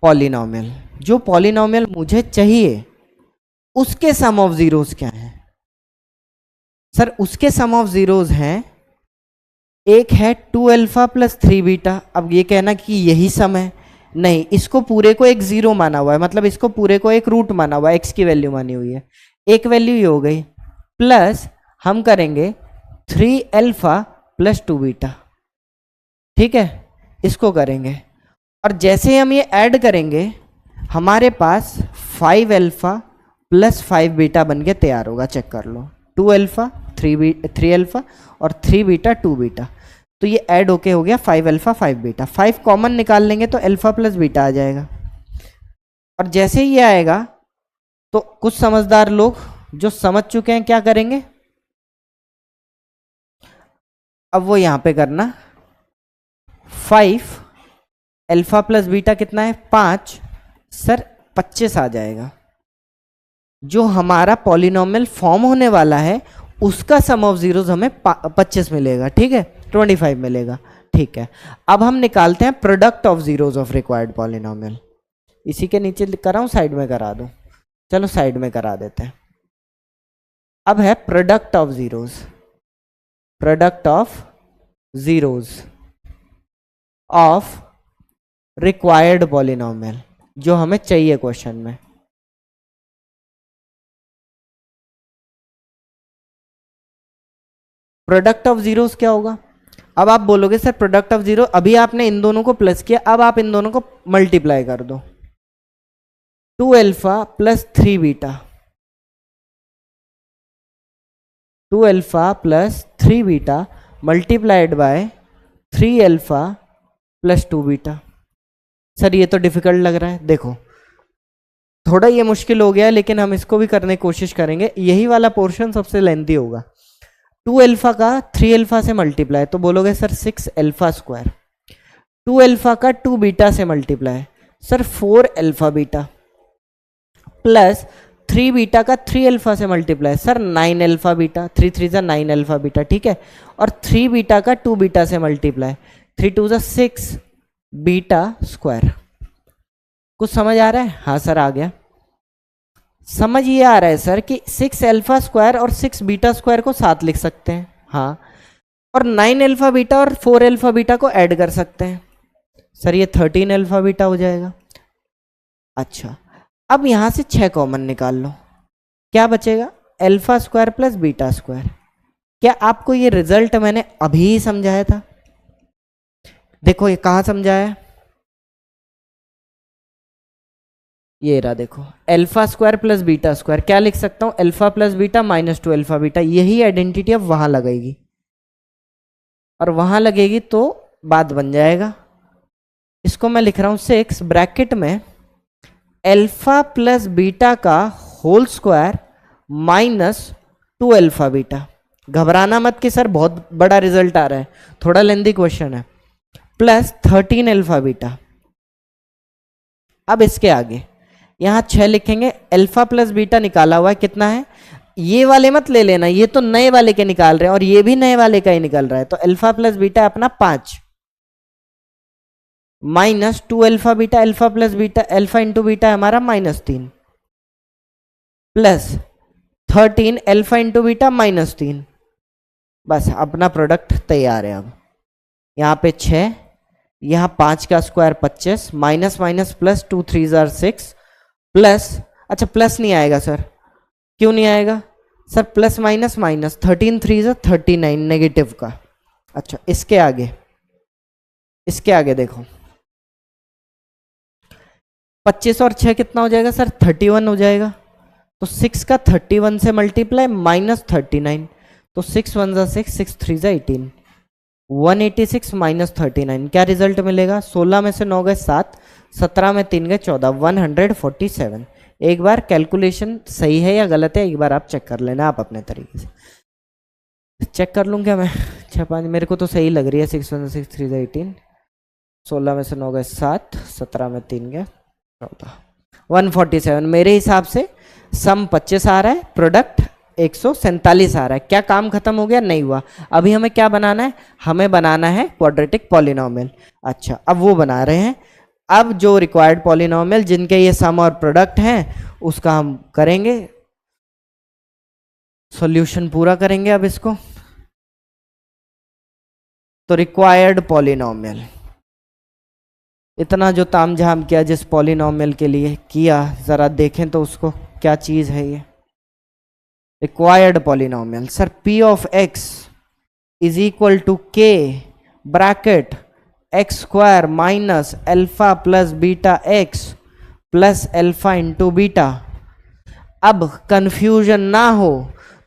polynomial, जो पॉलिनॉमियल मुझे चाहिए उसके सम ऑफ जीरोस क्या है सर, उसके सम ऑफ जीरोस हैं, एक है 2 अल्फा प्लस 3 बीटा। अब ये कहना कि यही सम है, नहीं, इसको पूरे को एक जीरो माना हुआ है, मतलब इसको पूरे को एक रूट माना हुआ है, एक्स की वैल्यू मानी हुई है, एक वैल्यू ये हो गई, प्लस हम करेंगे 3 अल्फा प्लस 2 बीटा, ठीक है, इसको करेंगे, और जैसे ही हम ये ऐड करेंगे हमारे पास 5 अल्फा प्लस 5 बीटा बन के तैयार होगा। चेक कर लो, 2 अल्फा 3 अल्फा और 3 बीटा 2 बीटा, तो ये ऐड होके हो गया 5 अल्फा 5 बीटा। 5 कॉमन निकाल लेंगे तो अल्फा प्लस बीटा आ जाएगा, और जैसे ही ये आएगा तो कुछ समझदार लोग जो समझ चुके हैं क्या करेंगे, अब वो यहां पे करना 5 अल्फा प्लस बीटा कितना है 5, सर 25 आ जाएगा। जो हमारा पॉलिनॉमियल फॉर्म होने वाला है उसका सम ऑफ जीरोस हमें 25 मिलेगा, ठीक है। 25 मिलेगा। ठीक है, अब हम निकालते हैं product of zeros of required polynomial. इसी के नीचे करा हूं, साइड में करा दूं, चलो साइड में करा देते हैं। अब है product of zeros, product of zeros of required polynomial जो हमें चाहिए क्वेश्चन में। प्रोडक्ट ऑफ जीरोस क्या होगा? अब आप बोलोगे सर प्रोडक्ट ऑफ जीरो, अभी आपने इन दोनों को प्लस किया, अब आप इन दोनों को मल्टीप्लाई कर दो। 2 alpha plus 3 beta, 2 alpha plus 3 beta multiplied by 3 alpha plus 2 beta. Sir ये तो डिफिकल्ट लग रहा है, देखो थोड़ा ये मुश्किल हो गया, लेकिन हम इसको भी करने की कोशिश करेंगे। यही वाला पोर्शन सबसे लेंथी होगा। 2 अल्फा का 3 अल्फा से मल्टीप्लाई, तो बोलोगे सर 6 अल्फा स्क्वायर। 2 अल्फा का 2 बीटा से multiply, sir 4 alpha beta, plus 3 beta का 3 अल्फा से मल्टीप्लाई, सर 9 अल्फा बीटा, 3 3 जा 9 अल्फा बीटा, ठीक है। और 3 बीटा का 2 बीटा से मल्टीप्लाई, 3 2 जा 6 बीटा स्क्वायर। कुछ समझ आ रहा है? हाँ सर आ गया। समझ ये आ रहा है सर कि 6 अल्फा स्क्वायर और 6 बीटा स्क्वायर को साथ लिख सकते हैं, हाँ, और 9 अल्फा बीटा और 4 अल्फा बीटा को ऐड कर सकते हैं। सर ये 13 अल्फा बीटा हो जाएगा। अच्छा, अब यहां से 6 कॉमन निकाल लो, क्या बचेगा? Alpha square plus beta square. क्या आपको ये रिजल्ट मैंने अभी ही समझाया था? देखो ये कहां समझाया, ये रहा, देखो alpha square plus beta square. क्या लिख सकता हूं? Alpha plus beta minus 2 alpha beta. यही आइडेंटिटी अब वहां लगेगी, और वहां लगेगी तो बात बन जाएगा। इसको मैं लिख रहा हूं 6 ब्रैकेट में अल्फा प्लस बीटा का whole square minus 2 alpha beta. घबराना मत कि सर बहुत बड़ा रिजल्ट आ रहा है, थोड़ा लेंदी क्वेश्चन है। Plus 13 alpha beta. अब इसके आगे यहां 6 लिखेंगे। अल्फा प्लस बीटा निकाला हुआ है, कितना है? ये वाले मत ले लेना, ये तो नए वाले के निकाल रहे हैं, और ये भी नए वाले का ही निकल रहा है। तो अल्फा प्लस बीटा अपना 5 minus 2 alpha beta, alpha plus beta, alpha into beta हमारा -3, प्लस 13 अल्फा इंटू बीटा -3। बस अपना प्रोडक्ट तैयार है। अब यहां पे 6, यहां 5 का square 25, minus minus plus 2 3 jar 6, plus, अच्छा प्लस नहीं आएगा सर, क्यों नहीं आएगा sir? Plus minus minus, 13 3 jar 39 negative का। अच्छा इसके आगे, इसके आगे देखो 25 और 6 कितना हो जाएगा सर? 31 हो जाएगा। तो 6 का 31 से मल्टीप्लाई माइनस 39, तो 6 1 जा 6, 6 3 जा 18, 186 माइनस 39। क्या रिजल्ट मिलेगा? 16 में से 9 गए 7, 17 में 3 गए 14, 147। एक बार कैलकुलेशन सही है या गलत है एक बार आप चेक कर लेना, आप अपने तरीके से। चेक कर लूँ क्या मैं? 6 5, मेरे को तो सही लग रही है। 6 1 6 3 जा 18, 16 में से 9 गए 7, 17 में 3 गए 14, 147। मेरे हिसाब से सम 25 आ रहा है, प्रोडक्ट 147 आ रहा है। क्या काम खत्म हो गया? नहीं हुआ। अभी हमें क्या बनाना है? हमें बनाना है क्वाड्रेटिक पॉलिनोमियल। अच्छा अब वो बना रहे हैं। अब जो रिक्वायर्ड पॉलिनोमियल जिनके ये सम और प्रोडक्ट हैं उसका हम करेंगे, सॉल्यूशन पूरा करेंगे। अब इसको तो रिक्वायर्ड पॉलिनोमियल, इतना जो तामझाम किया जिस पॉलिनोमियल के लिए किया, जरा देखें तो उसको क्या चीज है ये required polynomial. Sir p of x is equal to k bracket x square minus alpha plus beta x plus alpha into beta. अब कंफ्यूजन ना हो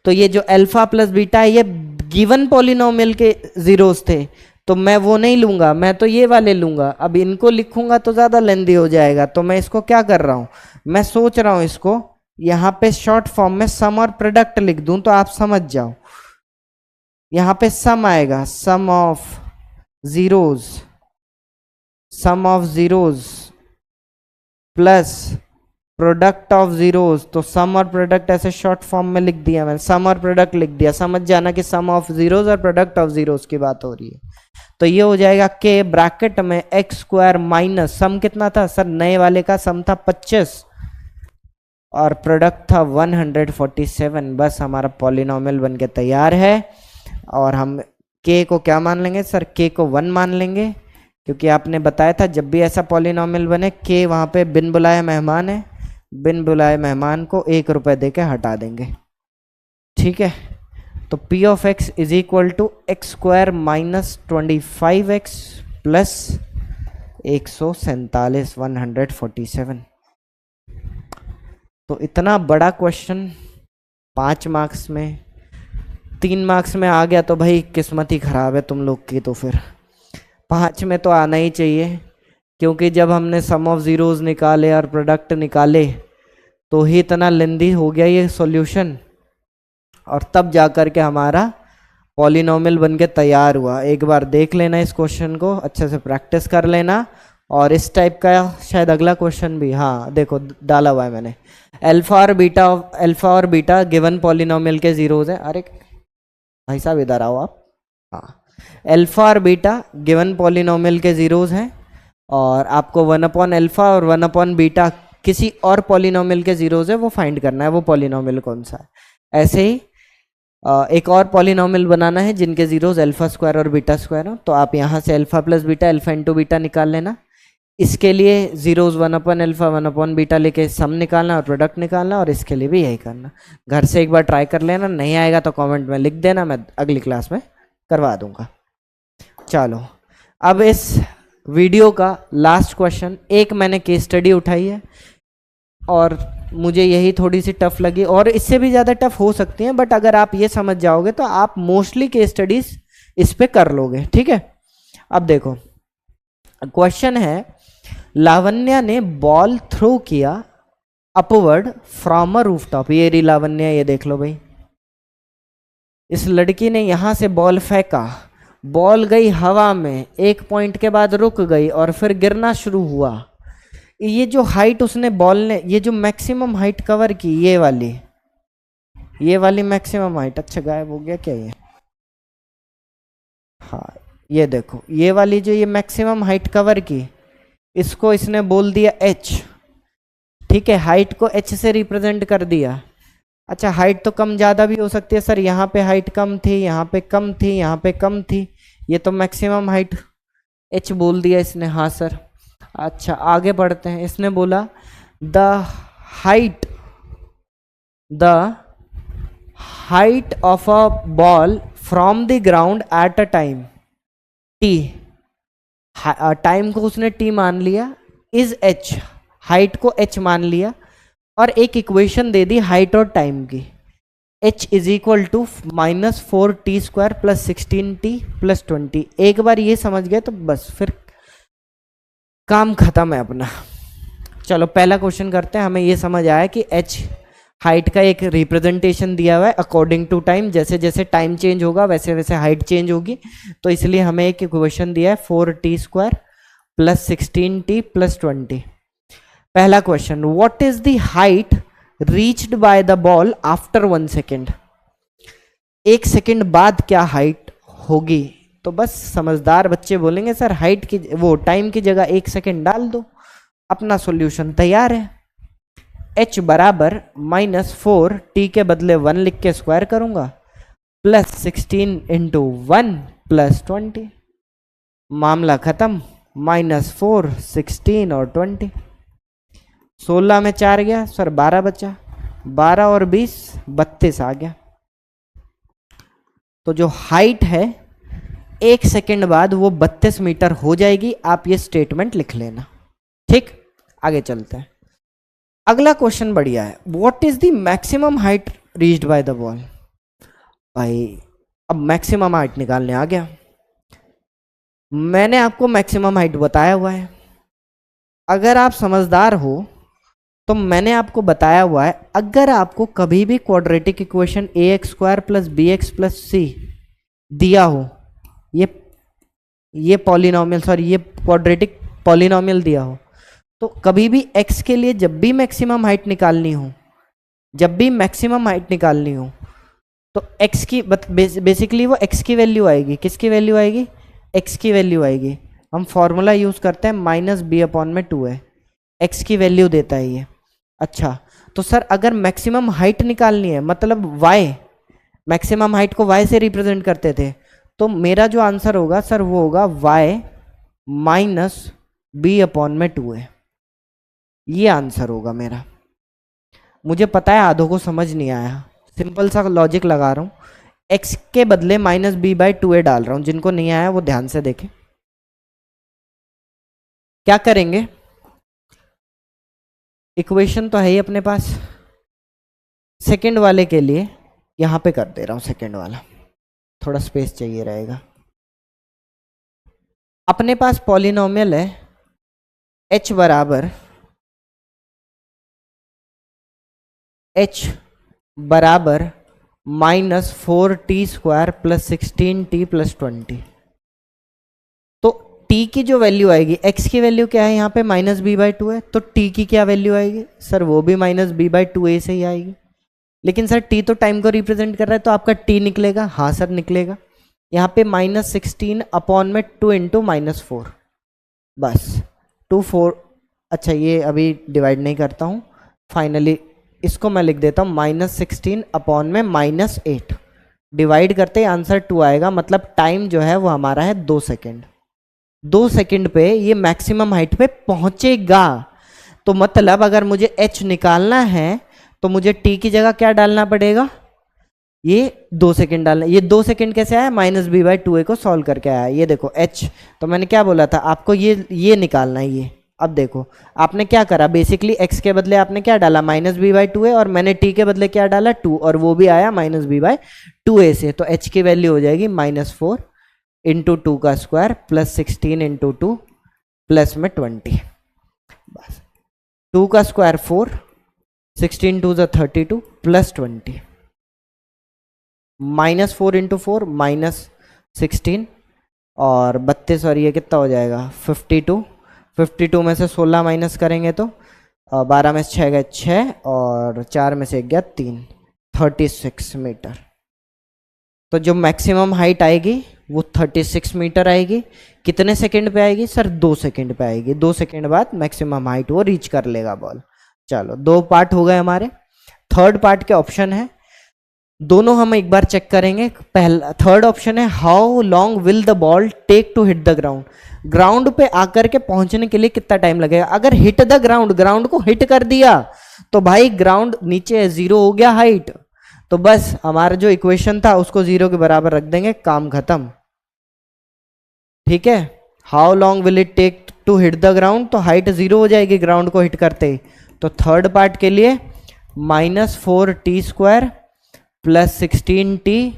तो ये जो अल्फा प्लस बीटा है ये गिवन पॉलिनोमियल के जीरोस थे, तो मैं वो नहीं लूंगा, मैं तो ये वाले लूंगा। अब इनको लिखूंगा तो ज्यादा लेंदी हो जाएगा, तो मैं इसको क्या कर रहा हूं, मैं सोच रहा हूं इसको यहां पे शॉर्ट फॉर्म में सम और प्रोडक्ट लिख दूं तो आप समझ जाओ। यहां पे सम आएगा, sum of zeros, sum of zeros plus product of zeros, तो सम और प्रोडक्ट ऐसे शॉर्ट फॉर्म में लिख दिया मैंने, सम और प्रोडक्ट लिख दिया, समझ जाना कि सम ऑफ जीरोस और प्रोडक्ट ऑफ जीरोस की बात हो रही है। तो ये हो जाएगा के ब्रैकेट में एक्स स्क्वायर माइनस सम कितना था सर, नए वाले का सम था 25 और प्रोडक्ट था 147। बस हमारा पॉलिनॉमियल बन के तैयार है। और हम के को क्या मान लेंगे सर, के को 1 मान लेंगे, क्योंकि आपने बताया था जब भी ऐसा पॉलिनॉमियल बने के वहां पे बिन बुलाए मेहमान है, बिन बुलाए मेहमान को 1 रुपए दे के हटा देंगे। ठीक है, तो P of x is equal to x square minus 25x plus 147 147। तो इतना बड़ा क्वेश्चन 5 मार्क्स में, 3 मार्क्स में आ गया तो भाई किस्मत ही खराब है तुम लोग की। तो फिर 5 में तो आना ही चाहिए, क्योंकि जब हमने सम ऑफ जीरोस निकाले और प्रोडक्ट निकाले तो ही इतना लेंदी हो गया ये सॉल्यूशन, और तब जाकर के हमारा पॉलिनॉमियल बन के तैयार हुआ। एक बार देख लेना इस क्वेश्चन को, अच्छे से प्रैक्टिस कर लेना। और इस टाइप का शायद अगला क्वेश्चन भी, हाँ देखो डाला हुआ है मैंने, अल्फा और बीटा गिवन पॉलिनॉमियल के जीरोज है। अरे भाई साहब इधर आओ आप। हाँ, अल्फा और बीटा गिवन पॉलिनॉमियल के जीरोज हैं, और आपको 1 अपॉन अल्फा और 1 अपॉन बीटा किसी और पॉलिनॉमियल के जीरोज है, वो फाइंड करना है वो पॉलिनॉमियल कौन सा है। ऐसे ही एक और पॉलिनॉमियल बनाना है जिनके जीरोज अल्फा स्क्वायर और बीटा स्क्वायर हो, तो आप यहाँ से alpha plus beta, alpha into beta निकाल लेना। इसके लिए zeros 1 upon alpha 1 upon beta लेके सम निकालना और प्रोडक्ट निकालना, और इसके लिए भी यही करना। घर से एक बार ट्राई कर लेना, नहीं आएगा तो कमेंट में लिख देना, मैं अगली क्लास में करवा दूंगा। चलो अब इस वीडियो का लास्ट क्वेश्चन, एक मैंने केस स्टडी उठाई है और मुझे यही थोड़ी सी टफ लगी, और इससे भी ज़्यादा टफ हो सकती हैं, बट अगर आप ये समझ जाओगे तो आप मोस्टली केस स्टडीज इस पे कर लोगे। ठीक है, अब देखो क्वेश्चन है, लावण्या ने बॉल थ्रो किया अपवर्ड फ्रॉम अ रूफटॉप। ये रही लावण्या, ये देख लो भाई, इस लड़की ने यहां से बॉल फेंका, बॉल गई हवा में, एक पॉइंट के बाद रुक गई और फिर गिरना शुरू हुआ। ये जो हाइट उसने बॉल ने, ये जो मैक्सिमम हाइट कवर की, ये वाली मैक्सिमम हाइट, अच्छा गायब हो गया क्या ये, हाँ ये देखो, ये वाली जो ये मैक्सिमम हाइट कवर की, इसको इसने बोल दिया h। ठीक है, हाइट को h से रिप्रेजेंट कर दिया। अच्छा हाइट तो कम ज़्यादा भी हो सकती है सर, यहाँ पे हाइट कम थी, यहाँ पे कम थी, यहाँ पे कम थी, ये तो मैक्सिमम हाइट h बोल दिया इसने। हाँ सर, अच्छा आगे बढ़ते हैं। इसने बोला the height of a ball from the ground at a time t, time को उसने t मान लिया, इज h, हाइट को h मान लिया, और एक इक्वेशन दे दी हाइट और टाइम की, h is equal to -4t² plus 16t plus 20। एक बार ये समझ गए तो बस फिर काम खत्म है अपना। चलो पहला क्वेश्चन करते हैं। हमें ये समझ आया कि h हाइट का एक रिप्रेजेंटेशन दिया हुआ है अकॉर्डिंग टू टाइम, जैसे जैसे टाइम चेंज होगा वैसे वैसे हाइट चेंज होगी, तो इसलिए हमें एक इक्वेशन दिया है 4t² प्लस 16t प्लस 20। पहला question, what is the height reached by the ball after 1 second. 1 second बाद क्या हाइट होगी। तो बस समझदार बच्चे बोलेंगे सर हाइट की, वो टाइम की जगह 1 सेकेंड डाल दो, अपना सॉल्यूशन तैयार है। h बराबर -4, t के बदले 1 लिख के स्क्वायर करूंगा, प्लस 16 इंटू 1 प्लस 20, मामला खत्म। -4, 16 और 20, 16 में 4 गया सर, 12 बचा, 12 और 20 32 आ गया। तो जो हाइट है 1 सेकेंड बाद वो 32 मीटर हो जाएगी। आप ये स्टेटमेंट लिख लेना। ठीक, आगे चलते हैं। अगला क्वेश्चन बढ़िया है, what is the maximum height reached by the ball. भाई अब मैक्सिमम हाइट निकालने आ गया। मैंने आपको मैक्सिमम हाइट बताया हुआ है, अगर आप समझदार हो तो मैंने आपको बताया हुआ है, अगर आपको कभी भी quadratic equation ax² plus bx plus c दिया हो, ये पॉलिनॉमियल, सॉरी ये क्वाड्रेटिक पॉलिनॉमियल दिया हो, तो कभी भी x के लिए जब भी मैक्सिमम हाइट निकालनी हो, तो x की बेसिकली वो x की वैल्यू आएगी, किसकी वैल्यू आएगी, x की वैल्यू आएगी। हम फॉर्मूला यूज करते हैं -b/2 है, x की वैल्यू देता है ये। अच्छा, तो सर अगर मैक्सिमम हाइट निकालनी है, मतलब y, मैक्सिमम हाइट को y से रिप्रेजेंट करते थे, तो मेरा जो आंसर होगा सर वो होगा y -b/2 है, ये आंसर होगा मेरा। मुझे पता है आधों को समझ नहीं आया, सिंपल सा लॉजिक लगा रहा हूँ, x के बदले -b/2a डाल रहा हूँ। जिनको नहीं आया वो ध्यान से देखें। क्या करेंगे, इक्वेशन तो है ही अपने पास, सेकंड वाले के लिए यहां पे कर दे रहा हूं, सेकंड वाला थोड़ा स्पेस चाहिए रहेगा। अपने पास पॉलिनोमियल है h बराबर -4t² + 16t + 20। तो t की जो वैल्यू आएगी, x की वैल्यू क्या है यहाँ पे -b/2 है, तो t की क्या वैल्यू आएगी सर, वो भी -b/2a से ही आएगी। लेकिन सर t तो टाइम को रिप्रेजेंट कर रहा है, तो आपका t निकलेगा, हाँ सर निकलेगा। यहाँ पे -16/2 इंटू -4, बस 2 4। अच्छा ये अभी डिवाइड नहीं करता हूँ, फाइनली इसको मैं लिख देता हूँ -16/8 डिवाइड करते ही आंसर 2 आएगा। मतलब टाइम जो है वो हमारा है 2 सेकेंड। 2 सेकेंड पे ये मैक्सिमम हाइट पे पहुंचेगा। तो मतलब अगर मुझे h निकालना है तो मुझे t की जगह क्या डालना पड़ेगा, ये 2 सेकेंड डालना। ये 2 सेकेंड कैसे आया, -b/2a को सॉल्व करके आया। ये देखो h, तो मैंने क्या बोला था आपको, ये निकालना है ये। अब देखो आपने क्या करा, बेसिकली x के बदले आपने क्या डाला -b/2a, और मैंने t के बदले क्या डाला 2, और वो भी आया -b/2a से। तो h की वैल्यू हो जाएगी -4 इंटू 2 का स्क्वायर प्लस 16 इंटू 2 प्लस में 20। बस 2 का स्क्वायर 4, 16 2 32 प्लस 20, -4 इंटू 4 -16 और 32, और ये कितना हो जाएगा 52। 52 में से 16 माइनस करेंगे तो 12 में से 6 गए 6 और 4 में से 1 गया 3, 36 मीटर। तो जो मैक्सिमम हाइट आएगी वो 36 मीटर आएगी। कितने सेकंड पे आएगी सर, 2 सेकंड पे आएगी। 2 सेकंड बाद मैक्सिमम हाइट वो रीच कर लेगा बॉल। चलो 2 पार्ट हो गए हमारे। थर्ड पार्ट के ऑप्शन है, दोनों हम एक बार चेक करेंगे। पहला थर्ड ऑप्शन है, how long will the ball take to hit the ground. Ground पे आकर के पहुंचने के लिए कितना टाइम लगेगा। अगर हिट द ग्राउंड, ग्राउंड को हिट कर दिया तो भाई ग्राउंड नीचे 0 हो गया हाइट, तो बस हमारा जो इक्वेशन था उसको 0 के बराबर रख देंगे, काम खत्म। ठीक है, how long will it take to hit the ground, तो हाइट 0 हो जाएगी ग्राउंड को हिट करते ही। तो थर्ड पार्ट के लिए -4t² प्लस 16t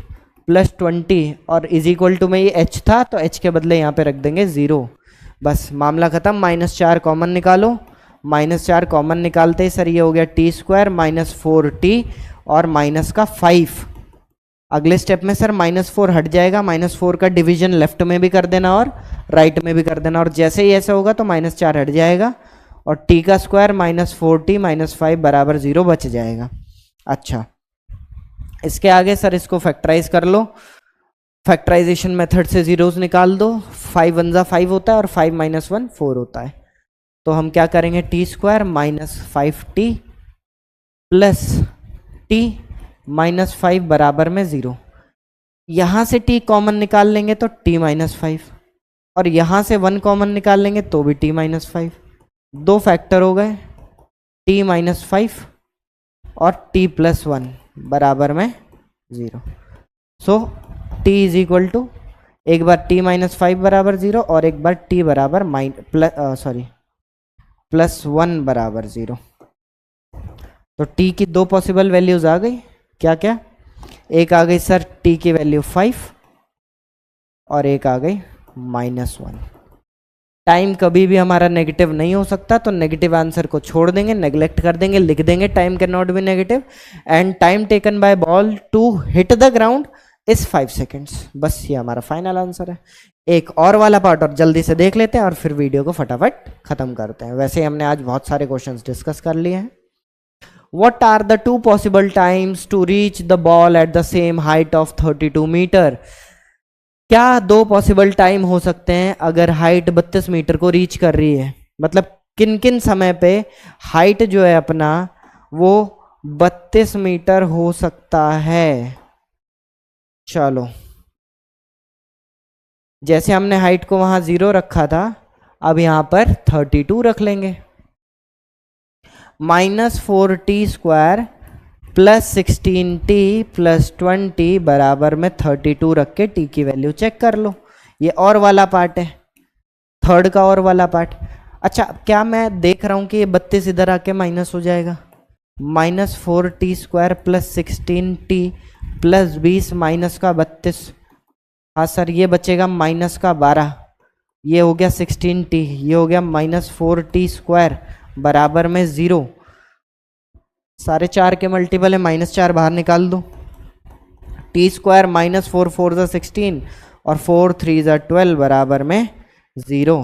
प्लस 20 और इज इक्वल टू में ये h था तो h के बदले यहाँ पे रख देंगे 0। बस मामला खत्म। -4 कॉमन निकालो, -4 कॉमन निकालते ही सर ये हो गया t² -4t और माइनस का 5। अगले स्टेप में सर -4 हट जाएगा, -4 का डिवीजन लेफ्ट में भी कर देना और राइट में भी कर देना, और जैसे ही ऐसा होगा तो -4 हट जाएगा और t का स्क्वायर -4t -5 बराबर 0 बच जाएगा। अच्छा, इसके आगे सर इसको फैक्टराइज कर लो। फैक्टराइजेशन मेथड से जीरोस निकाल दो। 5 1 जा 5 होता है और 5 - 1 4 होता है। तो हम क्या करेंगे, t² -5t प्लस t -5 बराबर में 0। यहां से t कॉमन निकाल लेंगे तो t -5, और यहां से 1 कॉमन निकाल लेंगे तो भी t -5। 2 फैक्टर हो गए, t -5 और t + 1 बराबर में 0। सो t इज इक्वल टू, एक बार t -5 बराबर 0 और एक बार t बराबर +1 बराबर 0। तो t की 2 पॉसिबल वैल्यूज आ गई। क्या क्या, एक आ गई सर t की वैल्यू 5 और एक आ गई -1। टाइम कभी भी हमारा नेगेटिव नहीं हो सकता, तो नेगेटिव आंसर को छोड़ देंगे, नेग्लेक्ट कर देंगे, लिख देंगे time can not be negative and time taken by ball to hit the ground is 5 seconds. बस ये हमारा फाइनल आंसर है। एक और वाला पार्ट और जल्दी से देख लेते हैं और फिर वीडियो को फटाफट खत्म करते हैं। वैसे ही हमने आज बहुत सारे क्वेश्चंस डिस्कस कर लिए हैं। What are the two possible times to reach the ball at the same height of 32 metre? क्या दो पॉसिबल टाइम हो सकते हैं अगर हाइट 32 मीटर को रीच कर रही है, मतलब किन किन समय पे हाइट जो है अपना वो 32 मीटर हो सकता है। चलो, जैसे हमने हाइट को वहां 0 रखा था, अब यहां पर 32 रख लेंगे। -4t² प्लस 16t प्लस 20 बराबर में 32 रख के t की वैल्यू चेक कर लो। ये और वाला पार्ट है, थर्ड का और वाला पार्ट। अच्छा, क्या मैं देख रहा हूं कि ये 32 इधर आके माइनस हो जाएगा? -4t² plus 16t plus 20 minus का 32, हाँ सर ये बचेगा माइनस का 12, ये हो गया 16t, ये हो गया -4t² बराबर में 0। सारे 4 के मल्टीपल है, -4 बाहर निकाल दो। t² -4 4 = 16 और 4 3 = 12 बराबर में 0।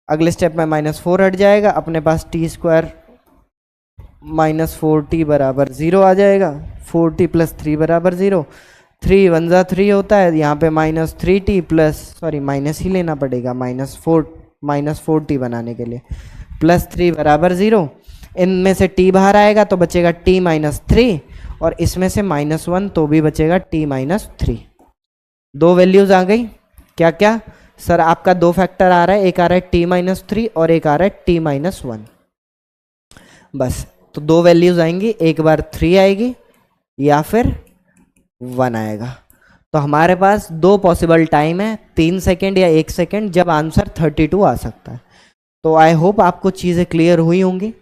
अगले स्टेप में -4 हट जाएगा, अपने पास t² -4t बराबर 0 आ जाएगा। 4t प्लस 3 बराबर 0, 3 1 = 3 होता है, यहाँ पे -3t प्लस, सॉरी माइनस ही लेना पड़ेगा -4t बनाने के लिए, प्लस 3 बराबर 0। इनमें से t बाहर आएगा तो बचेगा t -3 और इसमें से -1 तो भी बचेगा t -3। दो वैल्यूज आ गई। क्या क्या सर? आपका दो फैक्टर आ रहा है, एक आ रहा है t -3 और एक आ रहा है t -1। बस, तो दो वैल्यूज आएंगी, एक बार 3 आएगी या फिर 1 आएगा। तो हमारे पास दो पॉसिबल टाइम है, 3 सेकेंड या 1 सेकेंड, जब आंसर 32 आ सकता है। तो आई होप आपको चीज़ें क्लियर हुई होंगी।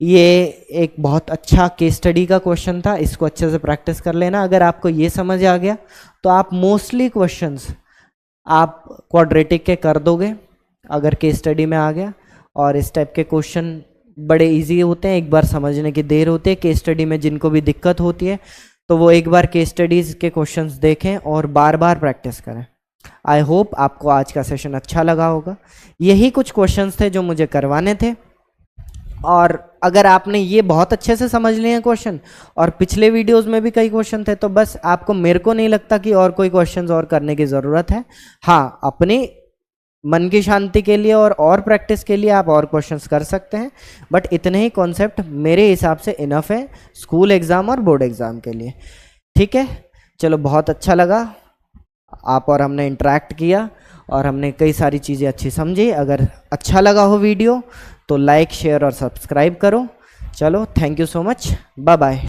ये एक बहुत अच्छा केस स्टडी का क्वेश्चन था, इसको अच्छे से प्रैक्टिस कर लेना। अगर आपको ये समझ आ गया तो आप मोस्टली क्वेश्चंस आप क्वाड्रेटिक के कर दोगे अगर केस स्टडी में आ गया। और इस टाइप के क्वेश्चन बड़े इजी होते हैं, एक बार समझने की देर होती है। केस स्टडी में जिनको भी दिक्कत होती है तो वो एक बार केस स्टडीज़ के क्वेश्चंस देखें और बार बार प्रैक्टिस करें। आई होप आपको आज का सेशन अच्छा लगा होगा। यही कुछ क्वेश्चंस थे जो मुझे करवाने थे, और अगर आपने ये बहुत अच्छे से समझ लिए हैं क्वेश्चन, और पिछले वीडियोस में भी कई क्वेश्चन थे, तो बस आपको, मेरे को नहीं लगता कि और कोई क्वेश्चंस और करने की ज़रूरत है। हाँ, अपनी मन की शांति के लिए और प्रैक्टिस के लिए आप और क्वेश्चंस कर सकते हैं, बट इतने ही कॉन्सेप्ट मेरे हिसाब से इनफ है स्कूल एग्ज़ाम और बोर्ड एग्ज़ाम के लिए। ठीक है, चलो, बहुत अच्छा लगा, आप और हमने इंटरेक्ट किया और हमने कई सारी चीज़ें अच्छी समझी। अगर अच्छा लगा हो वीडियो तो लाइक, शेयर और सब्सक्राइब करो। चलो, thank you so much, bye bye.